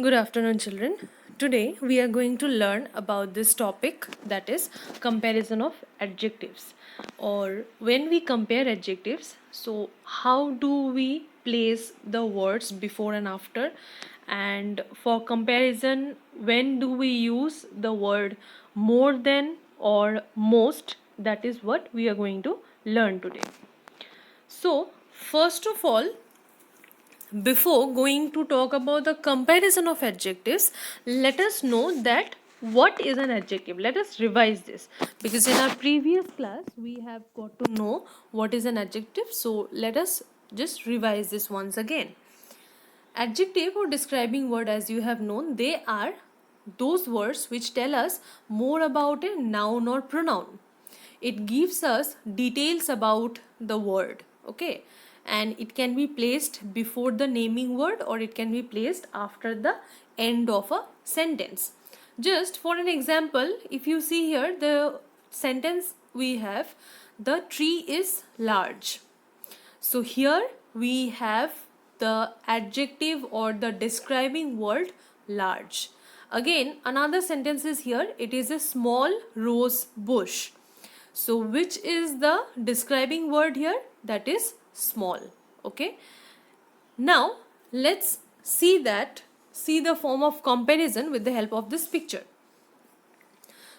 Good afternoon, children. Today we are going to learn about this topic, that is comparison of adjectives, or when we compare adjectives. So, how do we place the words before and after? And for comparison, when do we use the word more than or most? That is what we are going to learn today. So, first of all, before going to talk about the comparison of adjectives, let us know that what is an adjective. Let us revise this, because in our previous class we have got to know what is an adjective. So let us just revise this once again. Adjective or describing word, as you have known, they are those words which tell us more about a noun or pronoun. It gives us details about the word, okay, and it can be placed before the naming word or it can be placed after the end of a sentence. Just for an example, if you see here the sentence we have, the tree is large. So here we have the adjective or the describing word large. Again, another sentence is here, it is a small rose bush. So which is the describing word here? That is small. Okay. Now let's see the form of comparison with the help of this picture.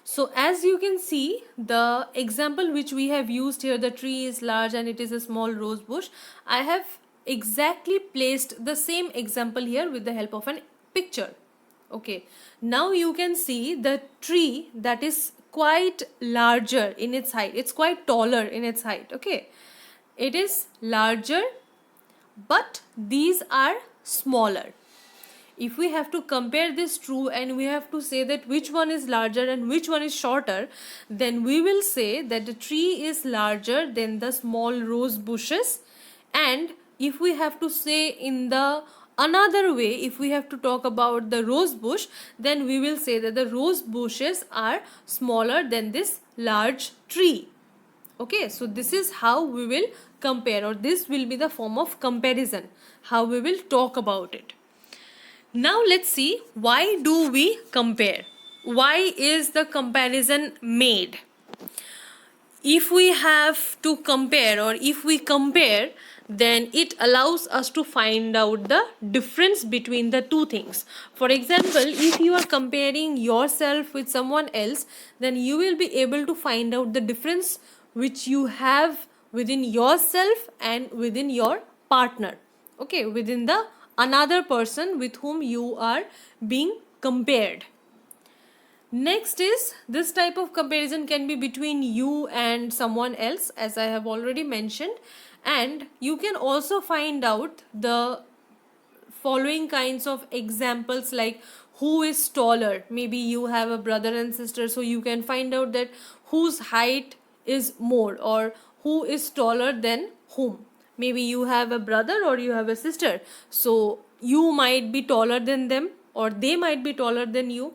So as you can see, the example which we have used here, the tree is large and it is a small rose bush. I have exactly placed the same example here with the help of an picture. Okay. Now you can see the tree that is quite larger in its height. It's quite taller in its height. Okay. It is larger, but these are smaller. If we have to compare this two and we have to say that which one is larger and which one is shorter, then we will say that the tree is larger than the small rose bushes. And if we have to say in the another way, if we have to talk about the rose bush, then we will say that the rose bushes are smaller than this large tree. Okay, so this is how we will compare, or this will be the form of comparison, how we will talk about it. Now let's see, why do we compare? Why is the comparison made? If we have to compare, or if we compare, then it allows us to find out the difference between the two things. For example, if you are comparing yourself with someone else, then you will be able to find out the difference which you have within yourself and within your partner. Okay, within the another person with whom you are being compared. Next is, this type of comparison can be between you and someone else, as I have already mentioned, and you can also find out the following kinds of examples, like who is taller. Maybe you have a brother and sister, so you can find out that whose height is more, or who is taller than whom. Maybe you have a brother or you have a sister, so you might be taller than them or they might be taller than you.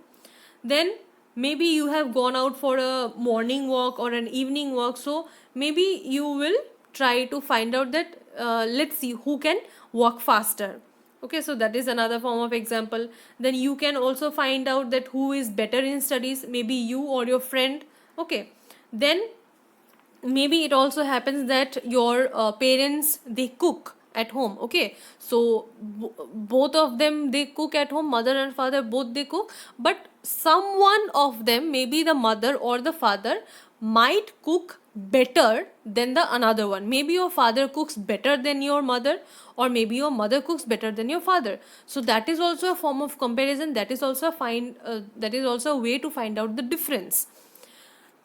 Then maybe you have gone out for a morning walk or an evening walk, so maybe you will try to find out that let's see who can walk faster. Okay, so that is another form of example. Then you can also find out that who is better in studies, maybe you or your friend. Okay, then maybe it also happens that your parents, they cook at home. Okay, so both of them, they cook at home, mother and father both they cook, but someone of them, maybe the mother or the father, might cook better than the another one. Maybe your father cooks better than your mother, or maybe your mother cooks better than your father. So that is also a form of comparison. That is also a way to find out the difference.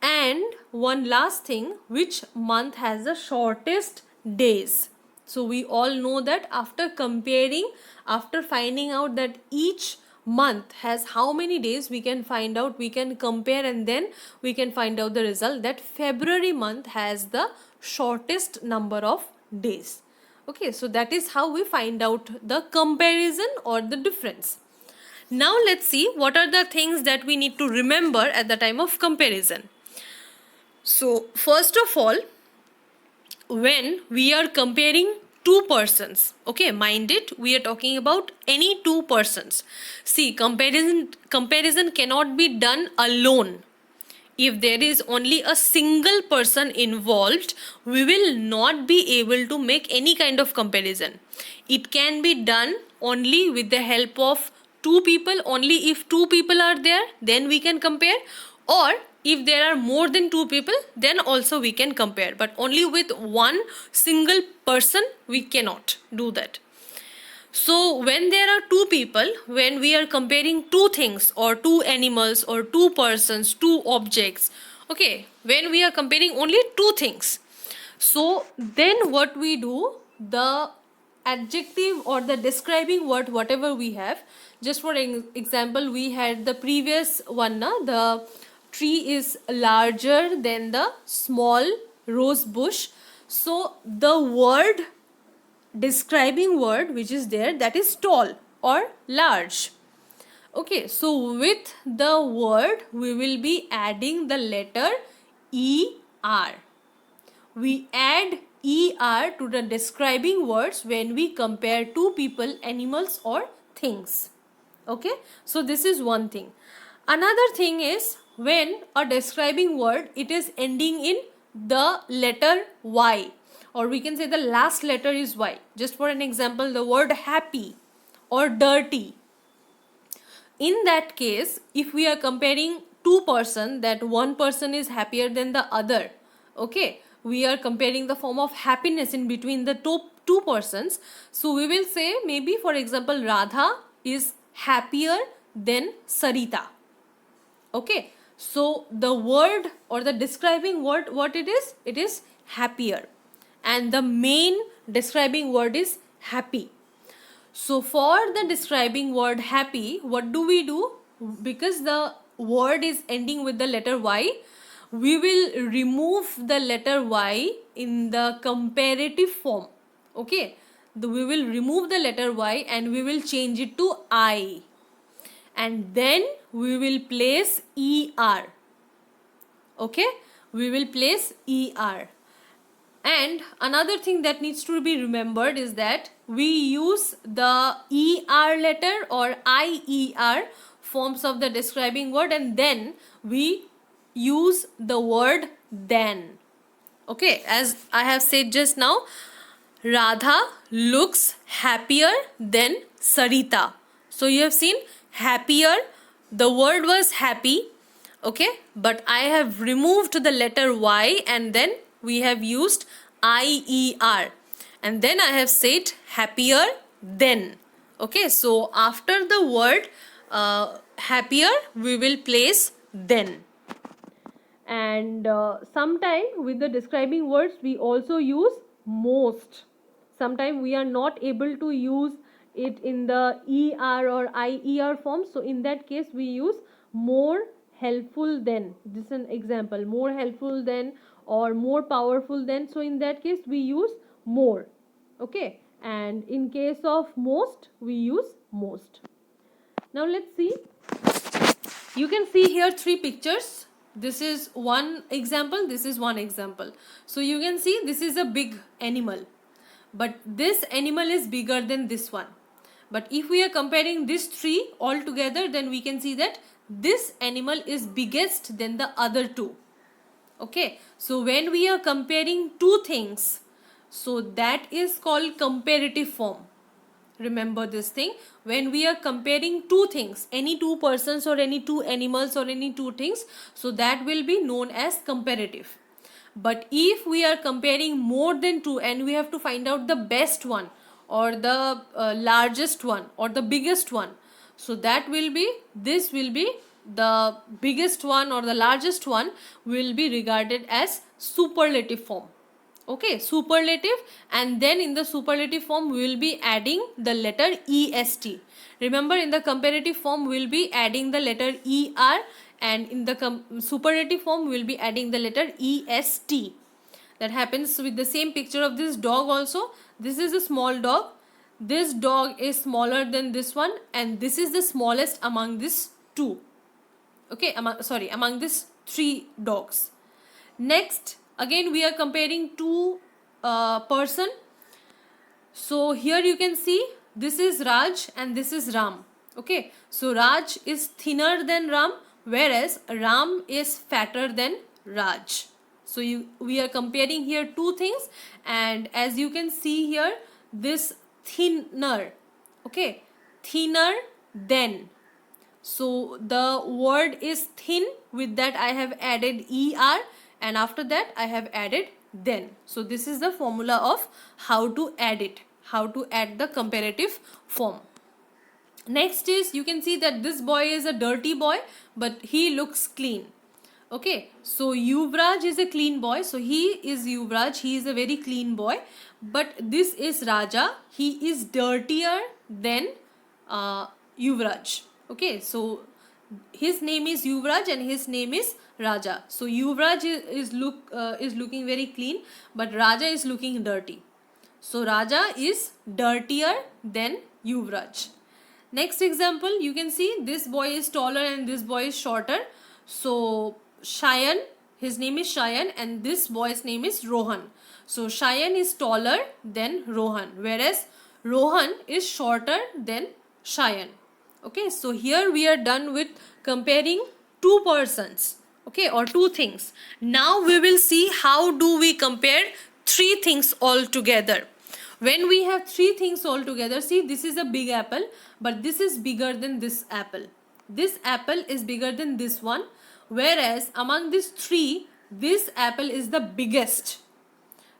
And one last thing, which month has the shortest days? So we all know that after comparing, after finding out that each month has how many days, we can find out, we can compare, and then we can find out the result that February month has the shortest number of days. Okay, so that is how we find out the comparison or the difference. Now let's see what are the things that we need to remember at the time of comparison. So first of all, when we are comparing two persons. Okay, mind it, we are talking about any two persons. See, comparison cannot be done alone. If there is only a single person involved, we will not be able to make any kind of comparison. It can be done only with the help of two people. Only if two people are there, then we can compare. Or if there are more than two people, then also we can compare. But only with one single person, we cannot do that. So when there are two people, when we are comparing two things or two animals or two persons, two objects, okay, when we are comparing only two things, so then what we do, the adjective or the describing word, whatever we have, just for example, we had the previous one, the tree is larger than the small rose bush. So the word, describing word which is there, that is tall or large. Okay, so with the word we will be adding the letter er. We add er to the describing words when we compare two people, animals or things. Okay, so this is one thing. Another thing is when a describing word, it is ending in the letter y, or we can say the last letter is y. Just for an example, the word happy or dirty. In that case, if we are comparing two person, that one person is happier than the other, okay, we are comparing the form of happiness in between the two persons. So we will say, maybe for example, Radha is happier than Sarita. Okay, so the word or the describing word, what it is happier, and the main describing word is happy. So for the describing word happy, what do we do? Because the word is ending with the letter y, we will remove the letter y in the comparative form. Okay, we will remove the letter y and we will change it to I, and then we will place er. Okay, we will place er. And another thing that needs to be remembered is that we use the er letter or ier forms of the describing word, and then we use the word then. Okay, as I have said just now, Radha looks happier than Sarita. So you have seen happier, the word was happy, okay, but I have removed the letter y and then we have used ier, and then I have said happier than. Okay, so after the word happier we will place then. And sometime with the describing words we also use most. Sometimes we are not able to use it in the er or ier form, so in that case we use more helpful than. This is an example, more helpful than or more powerful than, so in that case we use more. Okay, and in case of most we use most. Now let's see. You can see here three pictures. This is one example, this is one example. So you can see this is a big animal, but this animal is bigger than this one. But if we are comparing these three all together, then we can see that this animal is biggest than the other two. Okay, so when we are comparing two things, so that is called comparative form. Remember this thing, when we are comparing two things, any two persons or any two animals or any two things, so that will be known as comparative. But if we are comparing more than two and we have to find out the best one or the largest one or the biggest one, so that will be, this will be the biggest one or the largest one will be regarded as superlative form. Okay, superlative, and then in the superlative form we will be adding the letter est. Remember, in the comparative form we will be adding the letter er, and in the superlative form we will be adding the letter est. That happens with the same picture of this dog also. This is a small dog, this dog is smaller than this one, and this is the smallest among these two. Okay, among these three dogs. Next, again we are comparing two person. So here you can see this is Raj and this is Ram. Okay, so Raj is thinner than Ram, whereas Ram is fatter than Raj. So we are comparing here two things, and as you can see here, this thinner, okay, thinner than. So the word is thin, with that I have added er, and after that I have added then. So this is the formula of how to add it, how to add the comparative form. Next is, you can see that this boy is a dirty boy, but he looks clean. Okay, so Yuvraj is a clean boy, so he is Yuvraj, he is a very clean boy. But this is Raja, he is dirtier than Yuvraj. Okay, so his name is Yuvraj and his name is Raja. So Yuvraj is looking very clean, but Raja is looking dirty. So Raja is dirtier than Yuvraj. Next example, you can see this boy is taller and this boy is shorter. So Shayan, his name is Shayan, and this boy's name is Rohan. So Shayan is taller than Rohan, whereas Rohan is shorter than Shayan. Okay, so here we are done with comparing two persons, okay, or two things. Now we will see how do we compare three things all together. When we have three things all together, see, this is a big apple, but this is bigger than this apple. This apple is bigger than this one, whereas among these three, this apple is the biggest.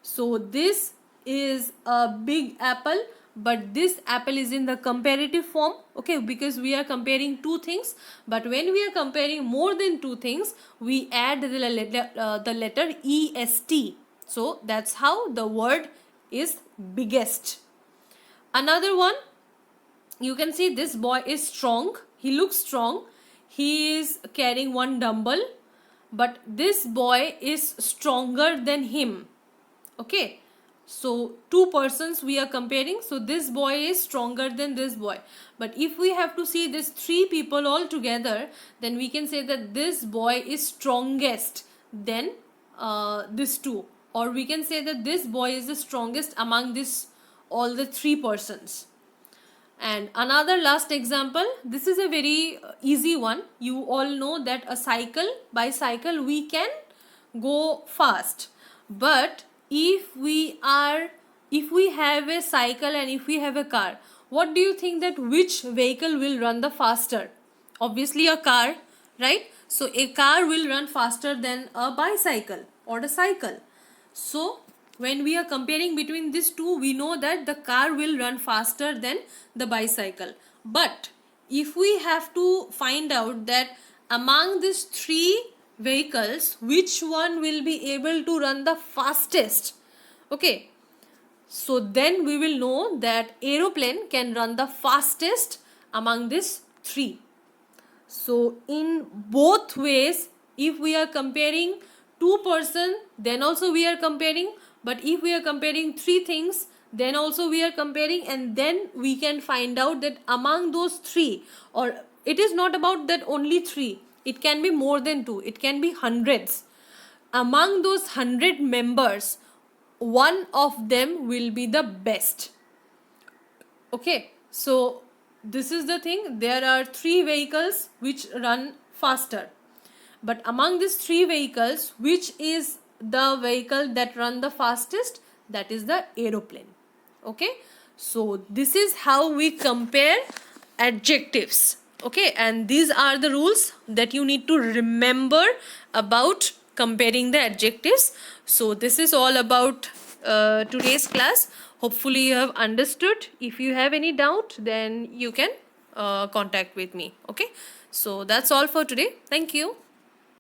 So this is a big apple, but this apple is in the comparative form, okay, because we are comparing two things. But when we are comparing more than two things, we add the letter est. So that's how the word is biggest. Another one, you can see this boy is strong, he looks strong, he is carrying one dumbbell, but this boy is stronger than him. Okay, so two persons we are comparing, so this boy is stronger than this boy. But if we have to see these three people all together, then we can say that this boy is strongest than this two, or we can say that this boy is the strongest among this all the three persons. And another last example, this is a very easy one. You all know that a bicycle we can go fast, but if we have a cycle and if we have a car, what do you think that which vehicle will run the faster? Obviously a car, right? So a car will run faster than a bicycle or a cycle. So when we are comparing between these two, we know that the car will run faster than the bicycle. But if we have to find out that among these three vehicles, which one will be able to run the fastest, okay, so then we will know that aeroplane can run the fastest among these three. So in both ways, if we are comparing two person, then also we are comparing, but if we are comparing three things, then also we are comparing, and then we can find out that among those three, or it is not about that only three, it can be more than two, it can be hundreds. Among those 100 members, one of them will be the best. Okay, so this is the thing, there are three vehicles which run faster, but among these three vehicles, which is the vehicle that run the fastest? That is the aeroplane. Okay, so this is how we compare adjectives. Okay, and these are the rules that you need to remember about comparing the adjectives. So this is all about today's class. Hopefully you have understood. If you have any doubt, then you can contact with me. Okay, so that's all for today. Thank you.